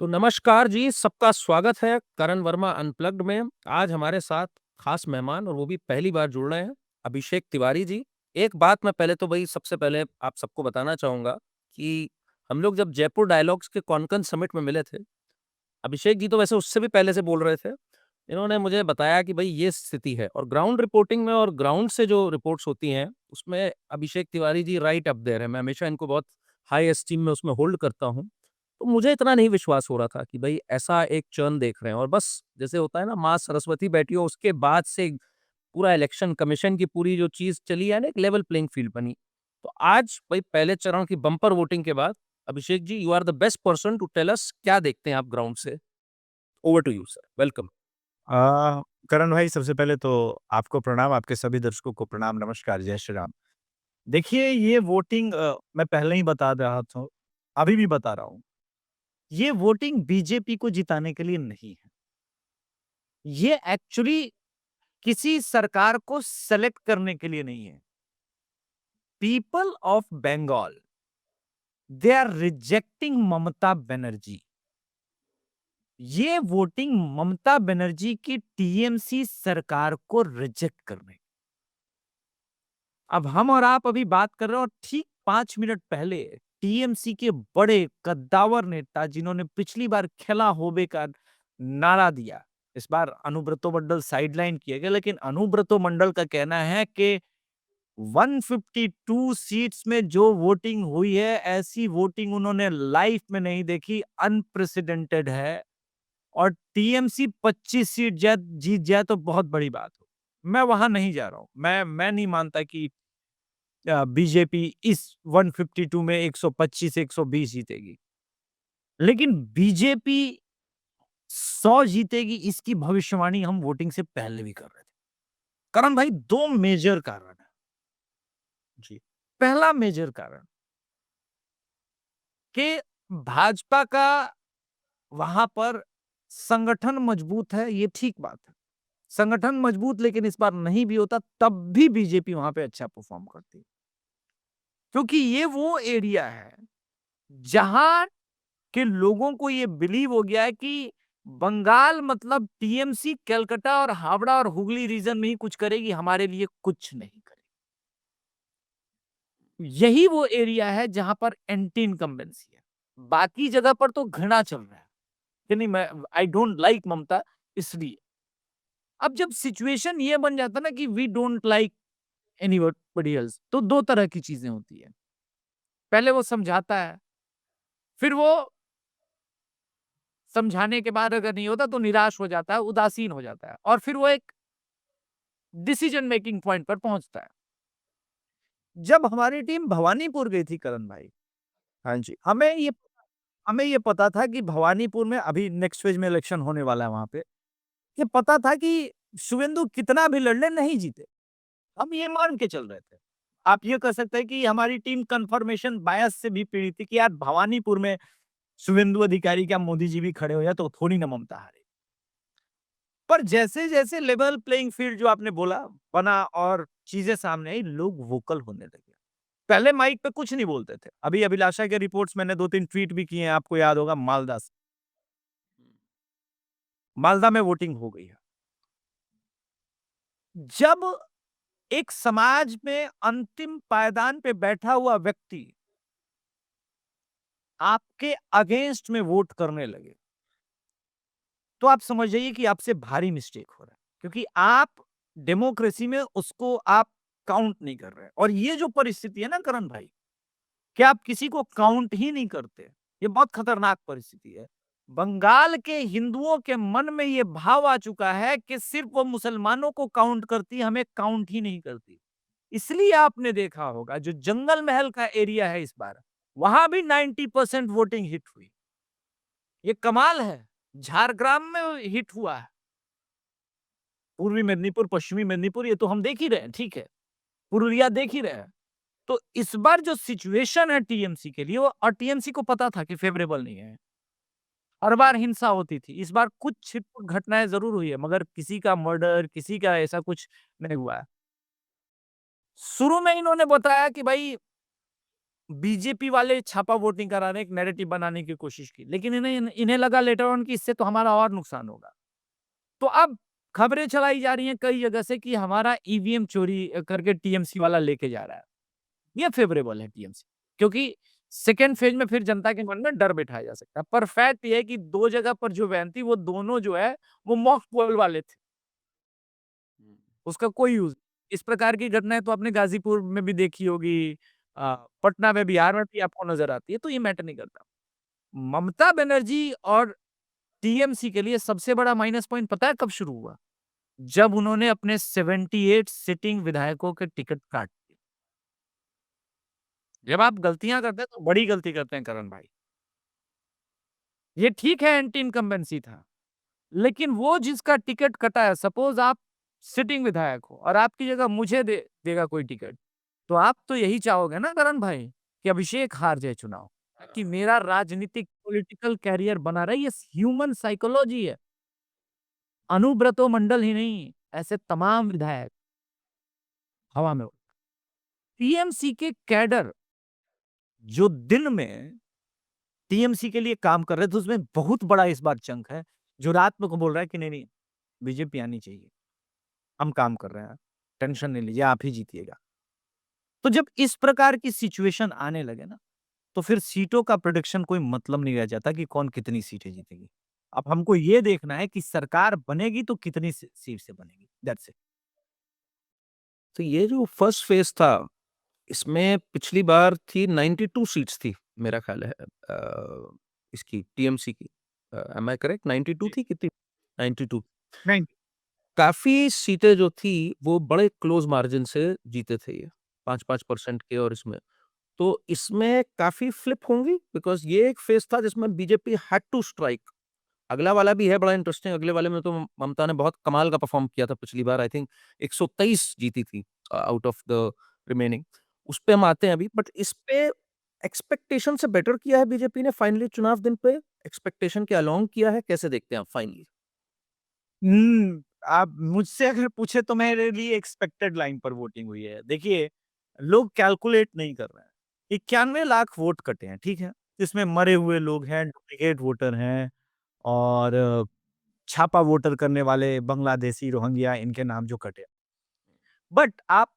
तो नमस्कार जी, सबका स्वागत है करण वर्मा अनप्लग्ड में। आज हमारे साथ खास मेहमान और वो भी पहली बार जुड़ रहे हैं, अभिषेक तिवारी जी। एक बात मैं पहले तो भई सबसे पहले आप सबको बताना चाहूँगा कि हम लोग जब जयपुर डायलॉग्स के कॉनकन समिट में मिले थे, अभिषेक जी तो वैसे उससे भी पहले से बोल रहे थे। इन्होंने मुझे बताया कि भई ये स्थिति है और ग्राउंड रिपोर्टिंग में और ग्राउंड से जो रिपोर्ट्स होती हैं, उसमें Abhishek Tiwari ji right up there हैं। मैं हमेशा इनको बहुत हाई एस्टीम में उसमें होल्ड करता हूँ। तो मुझे इतना नहीं विश्वास हो रहा था कि भई ऐसा एक चर्न देख रहे हैं और बस जैसे होता है ना माँ सरस्वती बैठी हो उसके बाद से पूरा इलेक्शन कमीशन की पूरी जो चीज़ चली है ना एक लेवल प्लेइंग फील्ड बनी। तो आज भई पहले चरण की बम्पर वोटिंग के बाद Abhishek ji you are the best person to tell us क्या देखते हैं आप ग्राउंड से? Over to you sir, welcome. Karan भाई सबसे पहले तो आपको प्रणाम, आपके सभी दर्शकों को प्रणाम, नमस्कार, जय श्री राम। देखिए ये वोटिंग मैं पहले ही बता रहा था, अभी भी बता रहा हूँ, ये वोटिंग बीजेपी को जिताने के लिए नहीं है। ये एक्चुअली किसी सरकार को सेलेक्ट करने के लिए नहीं है। People of Bengal, they are rejecting Mamata Banerjee. ये वोटिंग ममता बनर्जी की टीएमसी सरकार को रिजेक्ट करने। अब हम और आप अभी बात कर रहे हैं और ठीक 5 मिनट पहले टीएमसी के बड़े कद्दावर नेता जिन्होंने पिछली बार खेला होबे का नारा दिया, इस बार अनुब्रतो मंडल साइडलाइन किए गए, लेकिन अनुब्रतो मंडल का कहना है कि 152 सीट्स में जो वोटिंग हुई है, ऐसी वोटिंग उन्होंने लाइफ में नहीं देखी, अनप्रेसिडेंटेड है और टीएमसी 25 सीट जीत जाए तो बहुत बड़ी बात हो। मैं वहां नहीं जा रहा हूं। मैं नहीं मानता कि बीजेपी इस 152 में 125 120 जीतेगी। लेकिन बीजेपी 100 जीतेगी इसकी भविष्यवाणी हम वोटिंग से पहले भी कर रहे थे। कारण भाई 2 मेजर कारण है। जी। पहला मेजर कारण कि भाजपा का वहां पर संगठन मजबूत है, ये ठीक बात है। संगठन मजबूत लेकिन इस बार नहीं भी होता तब भी बीजेपी वहां पे अच्छा परफॉर्म करती है। क्योंकि ये वो एरिया है जहां कि लोगों को ये बिलीव हो गया है कि बंगाल मतलब टीएमसी कलकत्ता और हावड़ा और हुगली रीजन में ही कुछ करेगी, हमारे लिए कुछ नहीं करेगी। यही वो एरिया है जहां पर एंटी इनकम्बेंसी है। बाकी जगह पर तो घृणा चल रहा है कि नहीं, मैं आई डोंट लाइक ममता, इसलिए अब जब सिचुएशन ये बन जाता ना कि we don't like anybody else, तो दो तरह की चीजें होती है। पहले वो समझाता है, फिर वो समझाने के बाद अगर नहीं होता तो निराश हो जाता है, उदासीन हो जाता है और फिर वो एक डिसीजन मेकिंग पॉइंट पर पहुंचता है। जब हमारी टीम भवानीपुर गई थी करण भाई, हाँ जी, हमें ये पता था कि भवानीपुर में अभी नेक्स्ट फेज में इलेक्शन होने वाला है वहां पे। ये पता था कि शुवेंदु कितना भी लड़ ले नहीं जीते। हम ये मान के चल रहे थे। आप ये कह सकते हैं कि हमारी टीम कंफर्मेशन बायस से भी पीड़ित थी कि यार भवानीपुर में शुवेंदु अधिकारी क्या मोदी जी भी खड़े हो जाए तो थोड़ी ना ममता हारे। पर जैसे-जैसे लेवल प्लेइंग फील्ड जो आपने बोला बना और चीजें सामने आई, लोग वोकल होने लगे। पहले माइक पे कुछ नहीं बोलते थे। अभी अभिलाषा के रिपोर्ट्स मैंने 2-3 ट्वीट भी किए हैं, आपको याद होगा मालदा से। मालदा में वोटिंग हो गई है। जब एक समाज में अंतिम पायदान पे बैठा हुआ व्यक्ति आपके अगेंस्ट में वोट करने लगे, तो आप समझ जाइए कि आपसे भारी मिस्टेक हो रहा है। क्योंकि आप डेमोक्रेसी में उसको आप काउंट नहीं कर रहे हैं। और ये जो परिस्थिति है ना करण भाई, कि आप किसी को काउंट ही नहीं करते, ये बहुत खतरनाक परिस्थिति है। बंगाल के हिंदुओं के मन में ये भाव आ चुका है कि सिर्फ वो मुसलमानों को काउंट करती है, हमें काउंट ही नहीं करती। इसलिए आपने देखा होगा जो जंगल महल का एरिया है इस बार, वहां भी 90% वोटिंग हिट हुई। ये कमाल है। झारग्राम में हिट हुआ है। पूर्वी मेदिनीपुर, पश्चिमी मेदिनीपुर ये तो हम देख ही रहे हैं, ठीक है। पुरुलिया देख ही रहे हैं। तो इस बार जो सिचुएशन है टीएमसी के लिए वो, और टीएमसी को पता था कि फेवरेबल नहीं है। हर बार हिंसा होती थी। इस बार कुछ छिटपुट घटनाएँ ज़रूर हुई है, मगर किसी का मर्डर, किसी का ऐसा कुछ नहीं हुआ है। शुरू में इन्होंने बताया कि भाई बीजेपी वाले छापा वोटिंग करा रहे हैं, एक नैरेटिव बनाने की कोशिश की, लेकिन इन्हें इन्हें लगा लेटर ऑन कि इससे तो हमारा और नुकसान होगा। तो अब खबरें चलाई जा रही हैं कई जगह से कि हमारा ईवीएम चोरी करके टीएमसी वाला लेके जा रहा है। ये फेवरेबल है टीएमसी, क्योंकि सेकंड फेज में फिर जनता के मन में डर बिठाया जा सकता है। पर फैक्ट ये है कि 2 जगह पर जो वैन थी, वो दोनों जो है, वो मॉक पोल वाले थे। उसका कोई यूज़ इस प्रकार की घटनाएँ तो आपने गाज़ीपुर में भी देखी होगी, पटना में, बिहार में भी आपको नज़र आती है, तो ये मैटर नहीं करता। ममता बनर्जी और टीएमसी के लिए सबसे बड़ा माइनस पॉइंट पता है कब शुरू हुआ? जब उन्होंने अपने 78 सिटिंग विधायकों के टिकट काट दिए। जब आप गलतियाँ करते हैं, तो बड़ी गलती करते हैं करण भाई। ये ठीक है एंटी इनकम्बेंसी था, लेकिन वो जिसका टिकट कटा है, सपोज़ आप सिटिंग विधायक हो और आपकी जगह मुझे दे देगा कोई टिकट, तो आप तो यही चाहोगे ना करण भाई कि अभिषेक हार जाए चुनाव, कि मेरा राजनीतिक पॉलिटिकल करियर बना रहे। ये ह्यूमन साइकोलॉजी है। अनुब्रतो मंडल ही नहीं, ऐसे तमाम विधायक हवा में उड़ टीएमसी के कैडर जो दिन में टीएमसी के लिए काम कर रहे थे, उसमें बहुत बड़ा इस बार चंक है, जो रात में को बोल रहा है कि नहीं, बीजेपी आनी चाहिए। हम काम कर रहे हैं, टेंशन नहीं लीजिए, आप ही जीतिएगा। तो जब इस प्रकार की सिचुएशन आने लगे ना, तो फिर सीटों का प्रेडिक्शन कोई मतलब नहीं रह जाता कि कौन कितनी सीटें जीतेगी। अब हमको ये देखना है कि सरकार बनेगी तो कितनी सीट से बनेगी, दैट्स इट। तो ये जो फर्स्ट फेज था, इसमें पिछली बार थी 92 सीट्स थी, मेरा ख्याल है इसकी टीएमसी की। Am I correct? 92 जी। थी कितनी? 92। नहीं। काफ़ी सीटें जो थी, वो बड़े क्लोज़ मार्जिन से जीते थे ये, 5-5% के और इसमें। तो इसमें काफ़ी फ्लिप होंगी बिकॉज़ ये एक फेज़ था जिसमें बीजेपी हैड टू स्ट्राइक। अगला वाला भी है बड़ा इंटरेस्टिंग, अगले वाले में तो ममता ने बहुत कमाल का परफ़ॉर्म किया था पिछली बार। आई थिंक 123 जीती थी आउट ऑफ द रिमेनिंग। उस पे हम आते हैं अभी, बट इस पे एक्सपेक्टेशन से बेटर किया है बीजेपी ने फाइनली चुनाव दिन पे? एक्सपेक्टेशन के अलोंग किया है? कैसे देखते हैं आप फाइनली? आप मुझसे अगर पूछे तो मेरे लिए एक्सपेक्टेड लाइन पर वोटिंग हुई है। देखिए, लोग कैलकुलेट नहीं कर रहे हैं। 91 लाख वोट कटे हैं, ठीक है? इसमें मरे हुए लोग हैं, डुप्लीकेट वोटर हैं और छापा वोटर करने वाले बांग्लादेशी, रोहिंग्या इनके नाम जो कटे। बट आप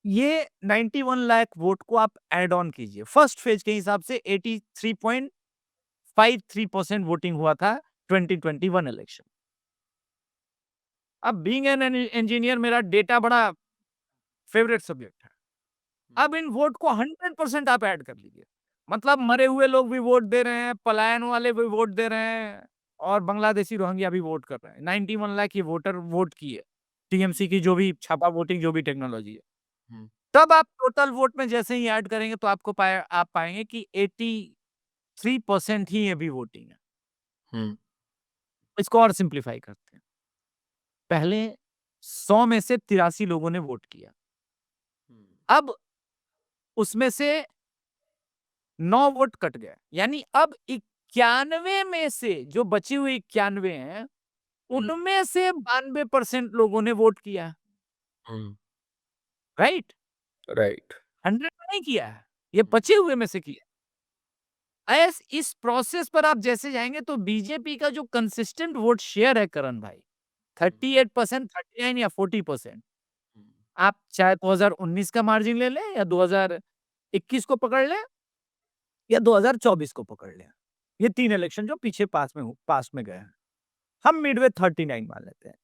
ये 91 लाख वोट को आप ऐड ऑन कीजिए। फर्स्ट फेज के हिसाब से 83.53% वोटिंग हुआ था 2021 इलेक्शन। अब बीइंग एन इंजीनियर मेरा डेटा बड़ा फेवरेट सब्जेक्ट है। अब इन वोट को 100% आप ऐड कर लीजिए। मतलब मरे हुए लोग भी वोट दे रहे हैं, पलायन वाले भी वोट दे रहे हैं और बांग्लादेशी रोहिंग्या भी वोट कर रहे हैं। 91 लाख ये वोटर वोट किए। टीएमसी की जो भी छापा वोटिंग जो भी टेक्नोलॉजी है। हुँ, तब आप टोटल वोट में जैसे ही ऐड करेंगे तो आप पाएँगे कि 83% ही अभी वोटिंग है। हुँ, इसको और सिंप्लीफाई करते हैं। पहले 100 में से 83 लोगों ने वोट किया। हुँ, अब उसमें से 9 वोट कट गए। यानी अब 91 में से जो बचे हुए 91 हैं, उनमें से 92% लोगों ने वोट किया है। हुँ, राइट? राइट। 100 में नहीं किया है। ये बचे हुए में से किया। ऐस इस प्रोसेस पर आप जैसे जाएँगे तो बीजेपी का जो कंसिस्टेंट वोट शेयर है करण भाई, 38%, 39 या 40%। आप चाहे 2019 का मार्जिन ले लें या 2021 को पकड़ लें या 2024 को पकड़ लें। ये 3 इलेक्शन जो पीछे पास में गए हैं। हम मिडवे 39 मान लेते हैं।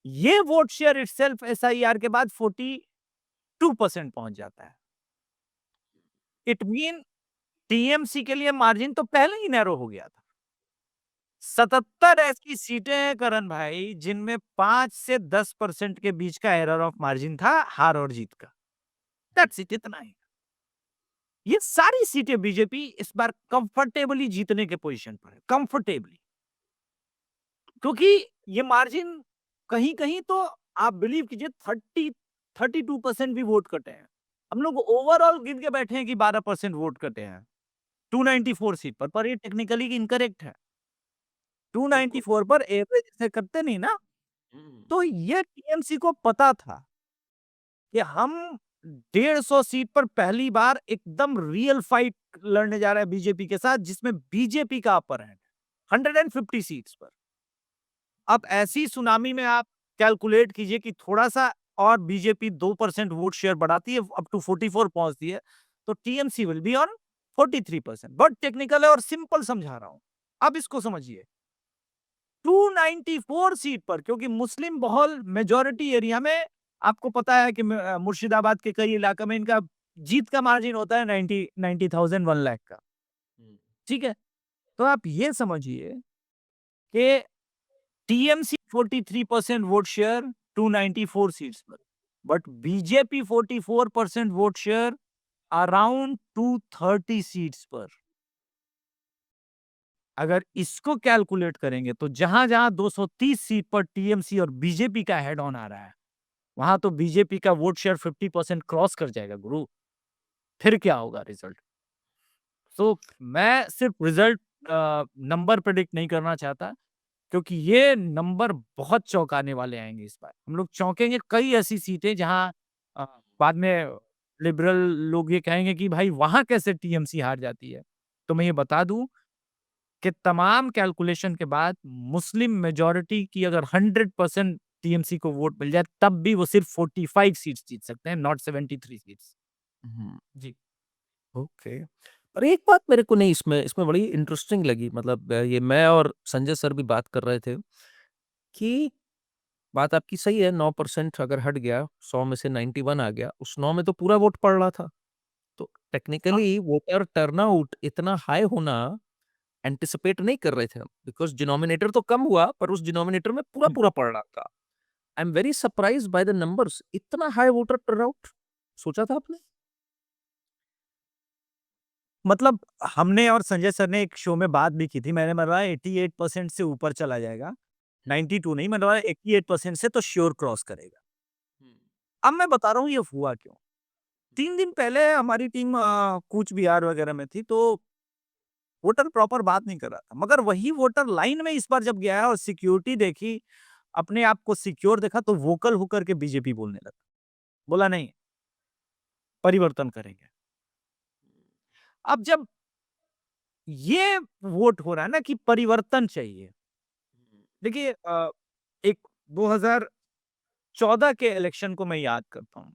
ये वोट शेयर इटसेल्फ एसआईआर के बाद 42% पहुँच जाता है। इट मीन टीएमसी के लिए मार्जिन तो पहले ही नैरो हो गया था। 77 ऐसी सीटें हैं करण भाई जिनमें 5 से 10% के बीच का एरर ऑफ मार्जिन था हार और जीत का। दैट्स इट, इतना ही। ये सारी सीटें बीजेपी इस बार कंफर्टेबली जीतने के पोजीशन पर है, कंफर्टेबली। क्योंकि ये मार्जिन कहीं-कहीं तो आप बिलीव कीजिए 32% भी वोट कटे हैं। हम लोग ओवरऑल गिन के बैठे हैं कि 12% वोट कटे हैं, 294 सीट पर ये टेक्निकली इनकरेक्ट है। बिल्कुल। 294 पर एवरेज ऐसे करते नहीं ना, हुँ, तो ये टीएमसी को पता था कि हम 150 सीट पर पहली बार एकदम रियल फाइट लड़ने जा रहा है बीजेपी के साथ, जिसमें बीजेपी का अपर हैंड 150 सीट्स पर। अब ऐसी सुनामी में आप कैलकुलेट कीजिए कि थोड़ा-सा और बीजेपी 2% वोट शेयर बढ़ाती है, अप टू 44 पहुँचती है, तो टीएमसी विल बी ऑन 43%। बहुत टेक्निकल है और सिंपल समझा रहा हूँ। अब इसको समझिए। 294 सीट पर, क्योंकि मुस्लिम बहुल मेजॉरिटी एरिया में आपको पता है कि मुर्शिदाबाद के कई इलाके में इनका जीत का मार्जिन होता है 90,000 1 लाख का। ठीक है? तो आप ये समझिए कि टीएमसी 43% वोट शेयर 294 सीट्स पर, but BJP 44% vote share around 230 seats पर। अगर इसको कैलकुलेट करेंगे तो जहां-जहां 230 सीट पर टीएमसी और बीजेपी का हेड ऑन आ रहा है, वहां तो बीजेपी का वोट शेयर 50% क्रॉस कर जाएगा गुरु। फिर क्या होगा रिजल्ट? तो मैं सिर्फ रिजल्ट नंबर प्रेडिक्ट नहीं करना चाहता, क्योंकि ये नंबर बहुत चौंकाने वाले आएंगे इस बार। हम लोग चौंकेंगे। कई ऐसी सीटें जहां अ, बाद में लिबरल लोग ये कहेंगे कि भाई वहां कैसे टीएमसी हार जाती है। तो मैं ये बता दूं कि तमाम कैलकुलेशन के बाद मुस्लिम मेजॉरिटी की अगर 100% टीएमसी को वोट मिल जाए, तब भी वो सिर्फ 45 सीट्स जीत सकते हैं, नॉट 73 सीट्स। हम्म, जी। ओके। और एक बात मेरे को नहीं इसमें इसमें बड़ी इंटरेस्टिंग लगी, मतलब ये मैं और संजय सर भी बात कर रहे थे कि बात आपकी सही है, 9% अगर हट गया, 100 में से 91 आ गया, उस 9 में तो पूरा वोट पड़ रहा था। तो हाँ, टेक्निकली वोटर टर्नआउट इतना हाई होना एंटिसिपेट नहीं कर रहे थे हम, बिकॉज़ डिनोमिनेटर तो कम हुआ, पर उस डिनोमिनेटर में पूरा-पूरा पड़ रहा था। I am very surprised by the numbers, इतना हाई वोटर टर्नआउट सोचा था आपने? मतलब हमने और संजय सर ने एक शो में बात भी की थी। मैंने बोला 88% से ऊपर चला जाएगा। 92 नहीं, मैंने बोला 88% से तो श्योर क्रॉस करेगा। अब मैं बता रहा हूँ ये हुआ क्यों? 3 दिन पहले हमारी टीम कूच बिहार वगैरह में थी, तो वोटर प्रॉपर बात नहीं कर रहा था। मगर वही वोटर लाइन में इस बार जब गया है और सिक्योरिटी देखी, अपने आप को सिक्योर देखा, तो वोकल होकर के बीजेपी बोलने लगा। बोला नहीं, परिवर्तन करेंगे। अब जब ये वोट हो रहा है ना कि परिवर्तन चाहिए। देखिए एक 2014 के इलेक्शन को मैं याद करता हूँ।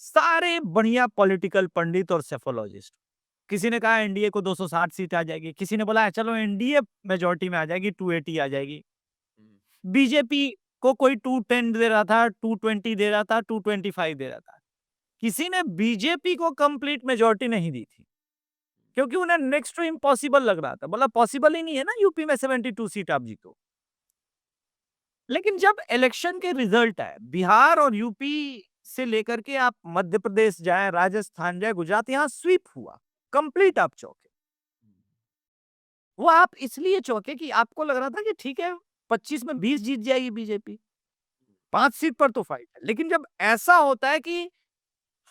सारे बढ़िया पॉलिटिकल पंडित और सेफोलॉजिस्ट, किसी ने कहा एनडीए को 260 सीट आ जाएगी, किसी ने बोला चलो एनडीए मेजॉरिटी में आ जाएगी, 280 आ जाएगी। बीजेपी को कोई 210 दे रहा था, 220 दे रहा था, 225 दे रहा था। किसी ने बीजेपी को कंप्लीट मेजॉरिटी नहीं दी थी, क्योंकि उन्हें नेक्स्ट टू इम्पॉसिबल लग रहा था। बोला पॉसिबल ही नहीं है ना यूपी में 72 सीट आप जीतो। लेकिन जब इलेक्शन के रिजल्ट आए, बिहार और यूपी से लेकर के आप मध्य प्रदेश जाए, राजस्थान जाए, गुजरात, यहाँ स्वीप हुआ। कंप्लीट आप चौंके। वो आप इसलिए चौंके कि आपको लग रहा था कि ठीक है, 25 में 20 जीत जाएगी बीजेपी। 5 सीट पर तो फाइट है। लेकिन जब ऐसा होता है कि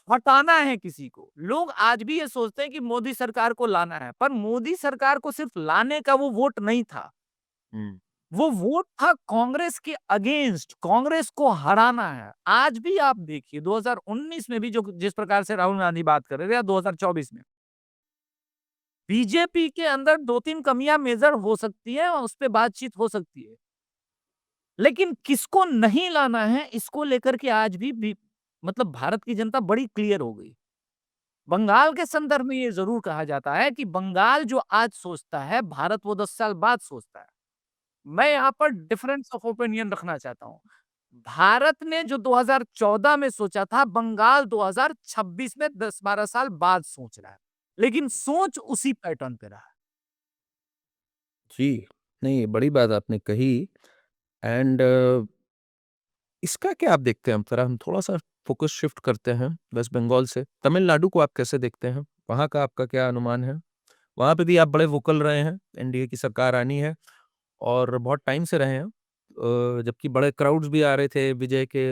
हटाना है किसी को, लोग आज भी ये सोचते हैं कि मोदी सरकार को लाना है, पर मोदी सरकार को सिर्फ लाने का वो वोट नहीं था। हुँ। वो वोट था कांग्रेस के अगेंस्ट, कांग्रेस को हराना है। आज भी आप देखिए 2019 में भी जो जिस प्रकार से राहुल गांधी बात कर रहे थे, या 2024 में, बीजेपी के अंदर 2-3 कमियां मेजर हो सकती है और उस पे बातचीत हो सकती है। लेकिन किसको नहीं लाना है, इसको लेकर के आज भी मतलब भारत की जनता बड़ी क्लियर हो गई। बंगाल के संदर्भ में ये ज़रूर कहा जाता है कि बंगाल जो आज सोचता है, भारत वो 10 साल बाद सोचता है। मैं यहाँ पर डिफरेंस ऑफ ओपिनियन रखना चाहता हूँ। भारत ने जो 2014 में सोचा था, बंगाल 2026 में 10-12 साल बाद सोच रहा है। लेकिन सोच उसी पैटर्न पे रहा है। जी, नहीं बड़ी बात आपने कही। एंड इसका क्या आप देखते हैं? हम थोड़ा-सा फ़ोकस शिफ्ट करते हैं वेस्ट बंगाल से। तमिलनाडु को आप कैसे देखते हैं? वहाँ का आपका क्या अनुमान है? वहाँ पे भी आप बड़े वोकल रहे हैं, एनडीए की सरकार आनी है और बहुत टाइम से रहे हैं। जबकि बड़े क्राउड्स भी आ रहे थे विजय के।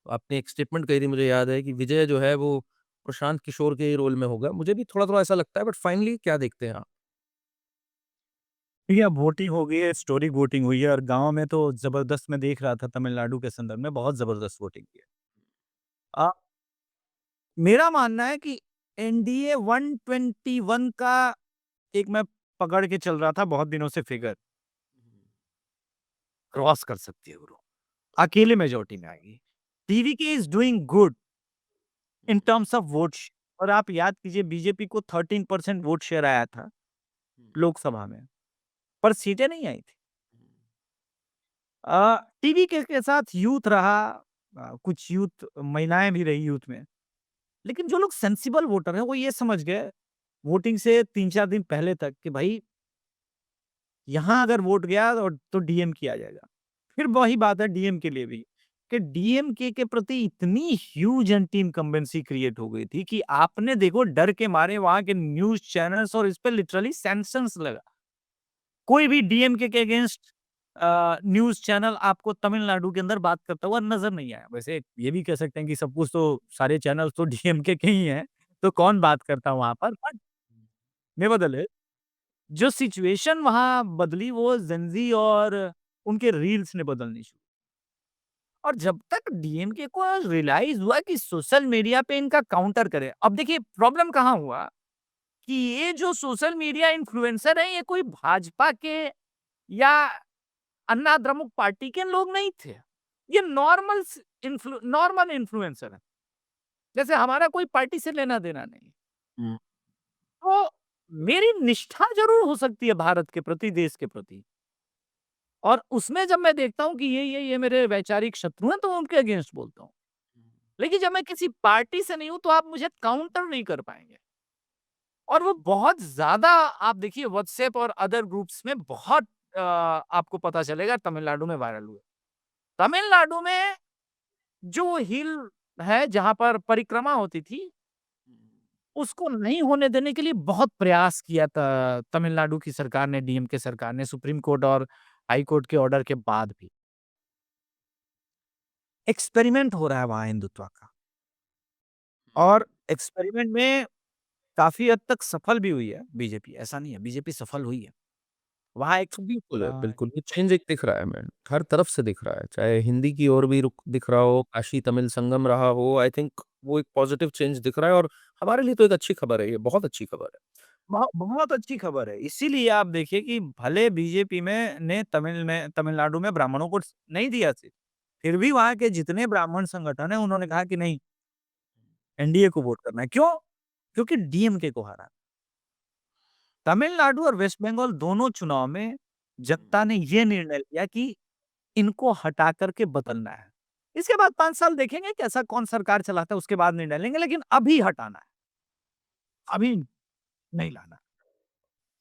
आपने एक स्टेटमेंट कही थी, मुझे याद है कि विजय जो है वो प्रशांत किशोर के ही रोल में होगा। मुझे भी थोड़ा-थोड़ा ऐसा लगता है, बट फाइनली क्या देखते हैं आप? देखिए, अब वोटिंग हो गई है, हिस्टोरिक वोटिंग हुई है और गाँव में तो ज़बरदस्त मैं देख रहा था तमिलनाडु के संदर्भ में बहुत ज़बरदस्त वोटिंग की है। मेरा मानना है कि एनडीए 121 का एक मैं पकड़ के चल रहा था बहुत दिनों से फिगर, क्रॉस कर सकती है ब्रो। अकेले मेजॉरिटी में आएगी। TVK is doing good in terms of vote और आप याद कीजिए बीजेपी को 13% वोट शेयर आया था लोकसभा में, पर सीटें नहीं आई थी। टीवीके के साथ यूथ रहा, कुछ यूथ महिलाएँ भी रही यूथ में। लेकिन जो लोग सेंसिबल वोटर हैं, वो ये समझ गए वोटिंग से 3-4 दिन पहले तक कि भाई यहाँ अगर वोट गया और तो डीएम किया जाएगा। फिर वही बात है डीएम के लिए भी कि डीएमके के प्रति इतनी ह्यूज एंटी इनकम्बेंसी क्रिएट हो गई थी कि आपने देखो डर के मारे वहाँ के न्यूज़ चैनल्स और इस पे लिटरली सैंक्शंस लगा। कोई भी डीएमके के अगेंस्ट न्यूज़ चैनल आपको तमिलनाडु के अंदर बात करता हुआ नज़र नहीं आया। वैसे ये भी कह सकते हैं कि सब कुछ तो सारे चैनल्स तो डीएमके के ही हैं, तो कौन बात करता है वहाँ पर? बट नेवरदलेस जो सिचुएशन वहाँ बदली वो जेनज़ी और उनके रील्स ने बदलनी शुरू। और जब तक डीएमके को रियलाइज़ हुआ कि सोशल मीडिया पे इनका काउंटर करें। अब देखिए प्रॉब्लम कहाँ हुआ कि ये जो सोशल मीडिया इन्फ्लुएंसर हैं ये कोई भाजपा के या अन्ना द्रमुक पार्टी के लोग नहीं थे। ये नॉर्मल इन्फ्लुएंसर हैं। जैसे हमारा कोई पार्टी से लेना-देना नहीं। हुँ। तो मेरी निष्ठा ज़रूर हो सकती है भारत के प्रति, देश के प्रति। और उसमें जब मैं देखता हूँ कि ये मेरे वैचारिक शत्रु हैं, तो मैं उनके अगेंस्ट बोलता हूँ। लेकिन जब मैं किसी पार्टी से नहीं हूँ, तो आप मुझे काउंटर नहीं कर पाएँगे। और वो बहुत ज़्यादा आप देखिए व्हाट्सएप और अदर ग्रुप्स में बहुत आपको पता चलेगा तमिलनाडु में वायरल हुए। तमिलनाडु में जो हिल है, जहाँ पर परिक्रमा होती थी, उसको नहीं होने देने के लिए बहुत प्रयास किया था तमिलनाडु की सरकार ने, डीएमके सरकार ने, सुप्रीम कोर्ट और हाई कोर्ट के ऑर्डर के बाद भी। एक्सपेरिमेंट हो रहा है वहाँ हिंदुत्व का और एक्सपेरिमेंट में काफ़ी हद तक सफल भी हुई है बीजेपी, ऐसा नहीं है, बीजेपी सफल हुई है। वहाँ एक बिल्कुल है, अ, बिल्कुल। ये चेंज एक दिख रहा है मैम, हर तरफ से दिख रहा है, चाहे हिंदी की ओर भी रुख दिख रहा हो, काशी-तमिल संगम रहा हो, आई थिंक वो एक पॉज़िटिव चेंज दिख रहा है और हमारे लिए तो एक अच्छी खबर है ये, बहुत अच्छी खबर है। बहुत अच्छी खबर है। इसीलिए आप देखिए कि भले बीजेपी ने तमिलनाडु में ब्राह्मणों को नहीं दिया सीट, फिर भी वहाँ के जितने ब्राह्मण संगठन हैं, उन्होंने कहा कि नहीं, एनडीए को वोट करना है। क्यों? क्योंकि डीएमके को हराना। तमिलनाडु और वेस्ट बंगाल दोनों चुनाव में जनता ने ये निर्णय लिया कि इनको हटा कर के बदलना है। इसके बाद 5 साल देखेंगे कैसा कौन सरकार चलाता है, उसके बाद निर्णय लेंगे, लेकिन अभी हटाना है, अभी नहीं लाना।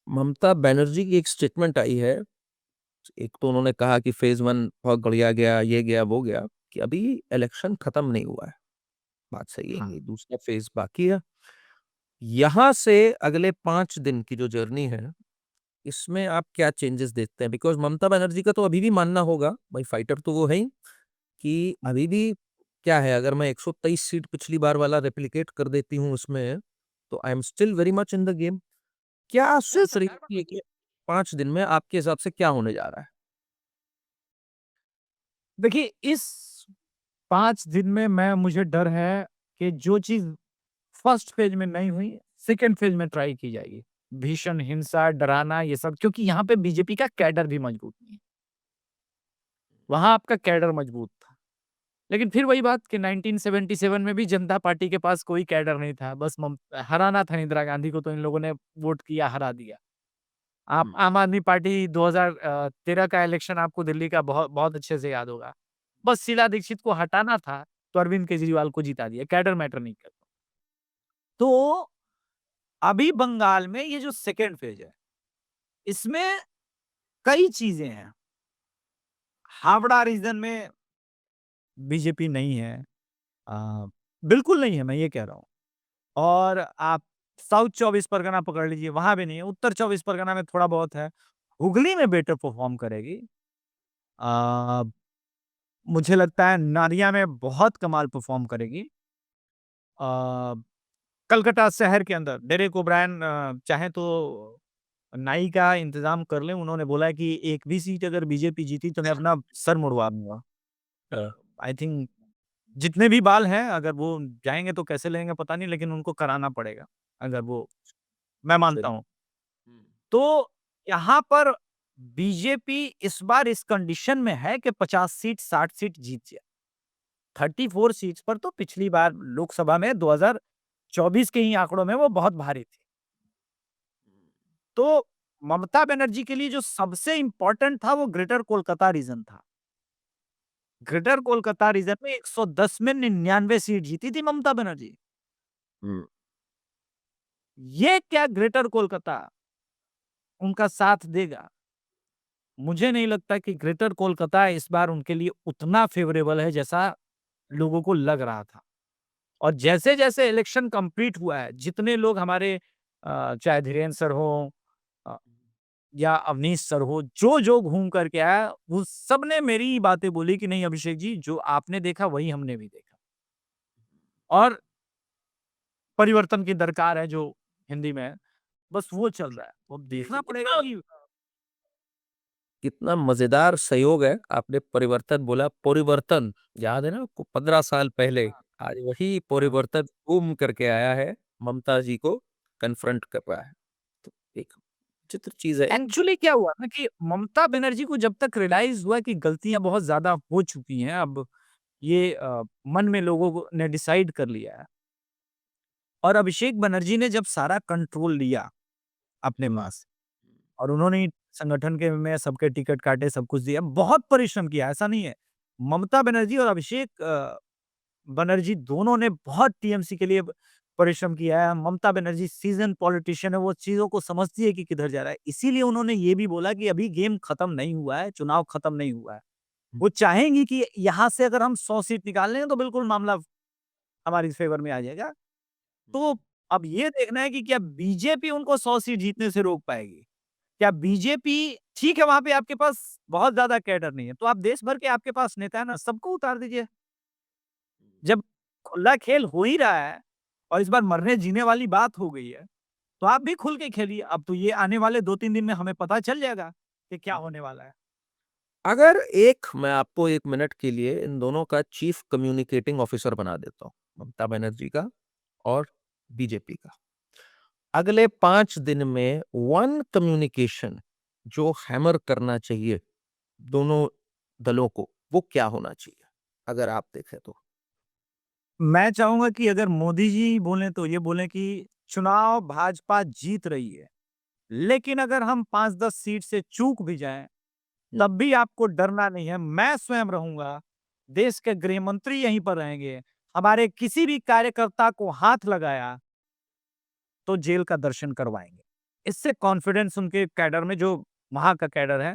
ममता बनर्जी की एक स्टेटमेंट आई है, एक तो उन्होंने कहा कि फ़ेज़ 1 बहुत बढ़िया गया, ये गया, वो गया, कि अभी इलेक्शन खत्म नहीं हुआ है। बात सही है हाँ। कि दूसरा फ़ेज़ बाकी है। यहाँ से अगले 5 दिन की जो जर्नी है, इसमें आप क्या चेंजेस देखते हैं? बिकॉज़ ममता बनर्जी का तो अभी भी मानना होगा, भाई फाइटर तो वो है ही, कि अभी भी क्या है, अगर मैं 123 सीट पिछली बार वाला रेप्लिकेट कर देती हूँ उसमें, तो I am still very much in the game. क्या सोच रही थी कि 5 दिन में आपके हिसाब से क्या होने जा रहा है? देखिए, इस 5 दिन में मैं मुझे डर है कि जो चीज़ फर्स्ट फ़ेज़ में नहीं हुई, सेकंड फ़ेज़ में ट्राई की जाएगी। भीषण हिंसा, डराना ये सब क्योंकि यहाँ पे बीजेपी का कैडर भी मजबूत नहीं है। वहाँ आपका कैडर मजबूत था। लेकिन फिर वही बात कि 1977 में भी जनता पार्टी के पास कोई कैडर नहीं था। बस हराना था इंदिरा गांधी को तो इन लोगों ने वोट किया, हरा दिया। आप हुँ, आम आदमी पार्टी 2013 का इलेक्शन आपको दिल्ली का बहुत बहुत अच्छे से याद होगा। बस शीला दीक्षित को हटाना था, तो अरविंद केजरीवाल को जिता दिया। कैडर मैटर नहीं करता। तो अभी बंगाल में ये जो सेकंड फेज़ है, इसमें कई चीज़ें हैं। हावड़ा रीजन में बीजेपी नहीं है। अ, बिल्कुल नहीं है, मैं ये कह रहा हूँ। और आप साउथ 24 परगना पकड़ लीजिए, वहाँ भी नहीं है। उत्तर 24 परगना में थोड़ा बहुत है। हुगली में बेटर परफ़ॉर्म करेगी। अ, मुझे लगता है नादिया में बहुत कमाल परफ़ॉर्म करेगी। अ, कलकत्ता शहर के अंदर डेरेक ओब्रायन चाहें तो नाई का इंतज़ाम कर लें। उन्होंने बोला है कि एक भी सीट अगर बीजेपी जीती तो मैं अपना सर मुड़वा दूँगा। हाँ। आई थिंक जितने भी बाल हैं अगर वो जाएँगे तो कैसे लेंगे पता नहीं, लेकिन उनको कराना पड़ेगा, अगर वो मैं मानता हूँ। हुँ। तो यहाँ पर बीजेपी इस बार इस कंडीशन में है कि 50 सीट, 60 सीट जीत जाए। 34 सीट्स पर तो पिछली बार लोकसभा में 2024 के ही आंकड़ों में वो बहुत भारी थी। तो ममता बनर्जी के लिए जो सबसे इम्पोर्टेंट था वो ग्रेटर कोलकाता रीजन था। ग्रेटर कोलकाता रीजन में 110 में 99 सीट जीती थी ममता बनर्जी। हुँ। ये क्या ग्रेटर कोलकाता उनका साथ देगा? मुझे नहीं लगता कि ग्रेटर कोलकाता इस बार उनके लिए उतना फेवरेबल है जैसा लोगों को लग रहा था। और जैसे-जैसे इलेक्शन कंप्लीट हुआ है, जितने लोग हमारे चाहे धीरेन्द्र सर हों अ, या अवनीश सर हो, जो-जो घूम कर के आया, वो सबने मेरी ही बातें बोली कि नहीं अभिषेक जी, जो आपने देखा वही हमने भी देखा। और परिवर्तन की दरकार है जो हिंदी में है, बस वो चल रहा है। तो अब देखना पड़ेगा कि कितना मज़ेदार संयोग है, आपने परिवर्तन बोला, परिवर्तन याद है ना आपको 15 साल पहले, हाँ, आज वही हाँ। परिवर्तन घूम करके आया है, ममता जी को कन्फ्रंट कर रहा है। तो एक विचित्र चीज़ है। एक्चुअली क्या हुआ ना कि ममता बनर्जी को जब तक रियलाइज़ हुआ कि गलतियाँ बहुत ज़्यादा हो चुकी हैं, अब ये मन में लोगों को ने डिसाइड कर लिया है। और अभिषेक बनर्जी ने जब सारा कंट्रोल लिया अपने पास और उन्होंने ही संगठन के में सबके टिकट काटे, सब कुछ दिया, बहुत परिश्रम किया, ऐसा नहीं है। ममता बनर्जी और अभिषेक बनर्जी दोनों ने बहुत टीएमसी के लिए परिश्रम किया है। ममता बनर्जी सीज़न्ड पॉलिटिशियन है, वो चीज़ों को समझती है कि किधर जा रहा है। इसीलिए उन्होंने ये भी बोला कि अभी गेम खत्म नहीं हुआ है, चुनाव खत्म नहीं हुआ है। वो चाहेंगी कि यहाँ से अगर हम 100 सीट निकाल लें तो बिल्कुल मामला हमारी फ़ेवर में आ जाएगा। तो अब ये देखना है कि क्या बीजेपी उनको 100 सीट जीतने से रोक पाएगी? क्या बीजेपी ठीक है, वहाँ पे आपके पास बहुत ज़्यादा कैडर नहीं है, तो आप देश भर के आपके पास नेता है ना, सबको उतार दीजिए। जब खुला खेल हो ही रहा है और इस बार मरने-जीने वाली बात हो गई है, तो आप भी खुल के खेलिए। अब तो ये आने वाले 2-3 दिन में हमें पता चल जाएगा कि क्या होने वाला है। अगर एक मैं आपको 1 मिनट के लिए इन दोनों का चीफ कम्युनिकेटिंग ऑफिसर बना देता हूँ, ममता बनर्जी का और बीजेपी का। अगले 5 दिन में वन कम्युनिकेशन जो हैमर करना चाहिए दोनों दलों को, वो क्या होना चाहिए? अगर आप देखें तो? मैं चाहूँगा कि अगर मोदी जी बोलें तो ये बोलें कि चुनाव भाजपा जीत रही है, लेकिन अगर हम 5-10 सीट से चूक भी जाएँ, हुँ। तब भी आपको डरना नहीं है, मैं स्वयं रहूँगा, देश के गृह मंत्री यहीं पर रहेंगे, हमारे किसी भी कार्यकर्ता को हाथ लगाया, तो जेल का दर्शन करवाएँगे। इससे कॉन्फिडेंस उनके कैडर में जो वहाँ का कैडर है,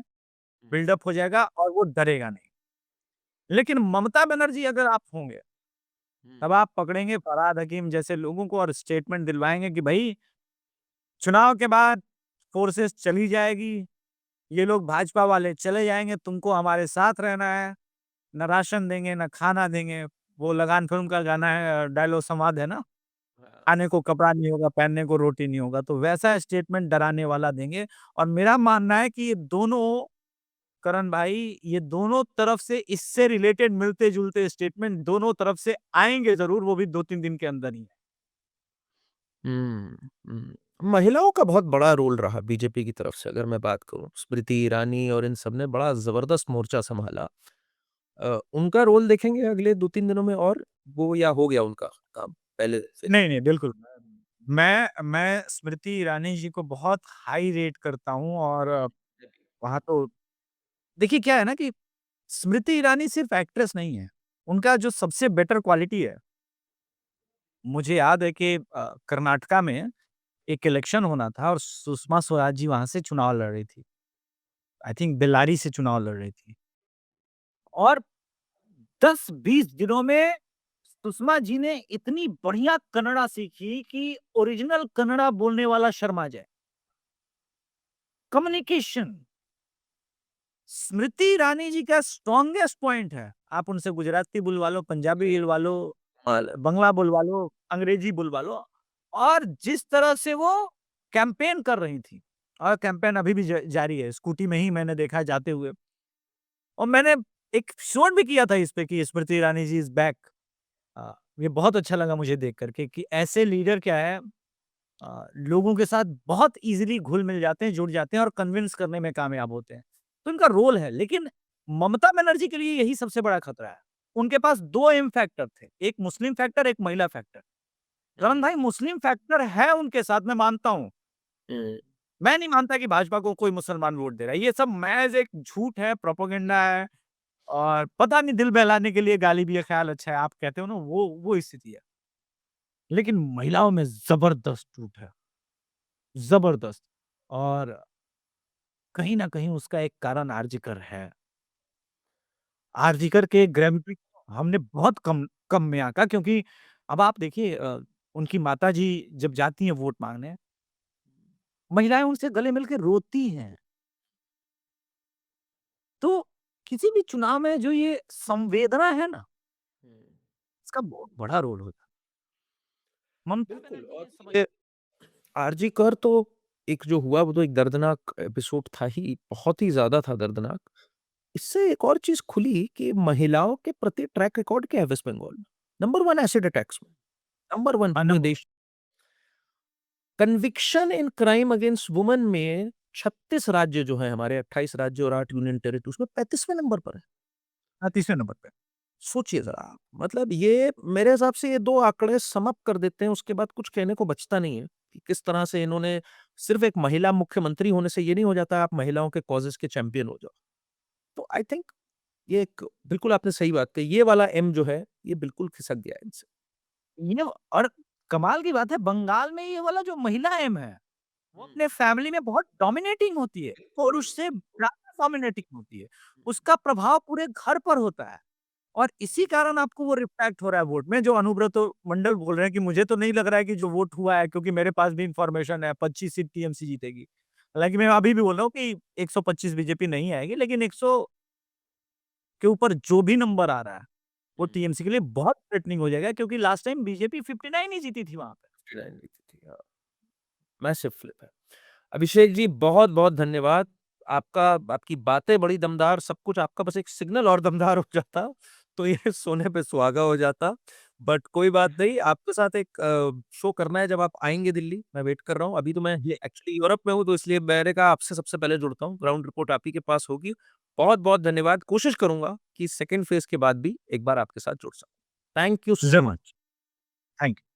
बिल्डअप हो जाएगा और वो डरेगा नहीं। लेकिन ममता बनर्जी अगर आप होंगे, तब आप पकड़ेंगे फरहाद हकीम जैसे लोगों को और स्टेटमेंट दिलवाएँगे कि भई, चुनाव के बाद फ़ोर्सेस चली जाएगी, ये लोग भाजपा वाले चले जाएँगे, तुमको हमारे साथ रहना है, ना राशन देंगे, ना खाना देंगे। वो लगान फ़िल्म का गाना है डायलॉग संवाद है ना, खाने को कपड़ा नहीं होगा, पहनने को रोटी नहीं होगा, तो वैसा स्टेटमेंट डराने वाला देंगे और मेरा मानना है कि ये दोनों करण भाई, ये दोनों तरफ से इससे रिलेटेड मिलते-जुलते स्टेटमेंट दोनों तरफ से आएँगे ज़रूर, वो भी 2-3 दिन के अंदर ही। हुँ, हुँ। महिलाओं का बहुत बड़ा रोल रहा बीजेपी की तरफ से अगर मैं बात करूँ। स्मृति ईरानी और इन सब ने बड़ा ज़बरदस्त मोर्चा सँभाला। उनका रोल देखेंगे अगले 2-3 दिनों में और वो या हो गया उनका काम पहले से? नहीं, नहीं, बिल्कुल। मैं स्मृति ईरानी जी को बहुत हाई रेट करता हूँ और वहाँ तो देखिए क्या है ना कि स्मृति ईरानी सिर्फ़ एक्ट्रेस नहीं है। उनका जो सबसे बेटर क्वालिटी है, मुझे याद है कि कर्नाटका में एक इलेक्शन होना था और सुषमा स्वराज जी वहाँ से चुनाव लड़ रही थी। आई थिंक बेल्लारी से चुनाव लड़ रही थी और 10-20 दिनों में सुषमा जी ने इतनी बढ़िया कन्नड़ा सीखी कि ओरिजिनल कन्नड़ा बोलने वाला शर्मा जाए। कम्युनिकेशन स्मृति ईरानी जी का स्ट्रॉन्गेस्ट पॉइंट है। आप उनसे गुजराती बुलवा लो, पंजाबी हिलवा लो, माल बंगला बुलवा लो, अंग्रेजी बुलवा लो और जिस तरह से वो कैंपेन कर रही थी और कैंपेन अभी भी जारी है। स्कूटी में ही मैंने देखा है जाते हुए और मैंने एक शोट भी किया था इस पे कि स्मृति ईरानी जी इज़ बैक। ये बहुत अच्छा लगा मुझे देख कर के कि ऐसे लीडर क्या है लोगों के साथ बहुत ईज़िली घुल-मिल जाते हैं, जुड़ जाते हैं और कन्विंस करने में कामयाब होते हैं। तो इनका रोल है, लेकिन ममता बनर्जी के लिए यही सबसे बड़ा खतरा है। उनके पास 2 एम फैक्टर थे, एक मुस्लिम फैक्टर, एक महिला फैक्टर। करण भाई मुस्लिम फैक्टर है उनके साथ मैं मानता हूँ। मैं नहीं मानता कि भाजपा को कोई मुसलमान वोट दे रहा है। ये सब महज़ एक झूठ है, प्रोपेगेंडा है और पता नहीं दिल बहलाने के लिए गाली भी है, ख़्याल अच्छा है, आप कहते हो ना वो स्थिति है। लेकिन महिलाओं में ज़बरदस्त टूट है, ज़बरदस्त और कहीं न कहीं उसका एक कारण आरज़ीकर है। आरज़ीकर के ग्रेविटी हमने बहुत कम में आँका क्योंकि अब आप देखिए उनकी माताजी जब जाती हैं वोट माँगने, महिलाएँ उनसे गले मिल के रोती हैं। तो किसी भी चुनाव में जो ये संवेदना है ना, इसका बहुत बड़ा रोल होता है। ममता बिल्कुल बनर्जी और ने समझ ये आरजी कर तो एक जो हुआ वो तो एक दर्दनाक एपिसोड था ही, बहुत ही ज़्यादा था दर्दनाक। इससे एक और चीज़ खुली कि महिलाओं के प्रति ट्रैक रिकॉर्ड क्या है वेस्ट बंगाल में। नंबर 1 एसिड अटैक्स में, नंबर 1 हाँ, पूरे नंबर देश। Conviction in crime against woman में 36 राज्य जो हैं हमारे 28 राज्य और 8 यूनियन टेरिटरी उसमें 35वें नंबर पर है। हाँ, तीसरे नंबर पे। सोचिए ज़रा आप, मतलब ये मेरे हिसाब से ये 2 आंकड़े सम अप कर देते हैं, उसके बाद कुछ कहने को बचता नहीं है, कि किस तरह से इन्होंने सिर्फ़ एक महिला मुख्यमंत्री होने से ये नहीं हो जाता आप महिलाओं के कॉज़ेज़ के चैंपियन हो जाओ। तो आई थिंक ये एक बिल्कुल आपने सही बात कही, ये वाला एम जो है, ये बिल्कुल खिसक गया है इनसे। ये और कमाल की बात है बंगाल में ये वाला जो महिला एम है, वो अपने फैमिली में बहुत डोमिनेटिंग होती है और उससे ज़्यादा डोमिनेटिंग होती है। उसका प्रभाव पूरे घर पर होता है और इसी कारण आपको वो रिफ्लेक्ट हो रहा है वोट में जो अनुब्रत मंडल बोल रहे हैं कि मुझे तो नहीं लग रहा है कि जो वोट हुआ है क्योंकि मेरे पास भी इन्फॉर्मेशन है 25 सीट टीएमसी जीतेगी। हालाँकि मैं अभी भी बोल रहा हूँ कि 125 बीजेपी नहीं आएगी लेकिन 100 के ऊपर जो भी नंबर आ रहा है, वो टीएमसी के लिए बहुत थ्रेटनिंग हो जाएगा क्योंकि लास्ट टाइम बीजेपी 59 ही जीती थी वहाँ पे। मैसिव फ्लिप है। अभिषेक जी बहुत-बहुत धन्यवाद। आपका आपकी बातें बड़ी दमदार, सब कुछ आपका बस एक सिग्नल और दमदार हो जाता, तो ये सोने पे सुहागा हो जाता। बट कोई बात नहीं, आपके साथ एक शो करना है जब आप आएँगे दिल्ली, मैं वेट कर रहा हूँ। अभी तो मैं ये एक्चुअली यूरोप में हूँ, तो इसलिए मैंने कहा आपसे सबसे पहले जुड़ता हूँ, ग्राउंड रिपोर्ट आप ही के पास होगी। बहुत-बहुत धन्यवाद, कोशिश करूँगा कि सेकंड फेज़ के बाद भी एक बार आपके साथ जुड़ सकूँ। थैंक यू ज़रूर, सो मच। Thank you.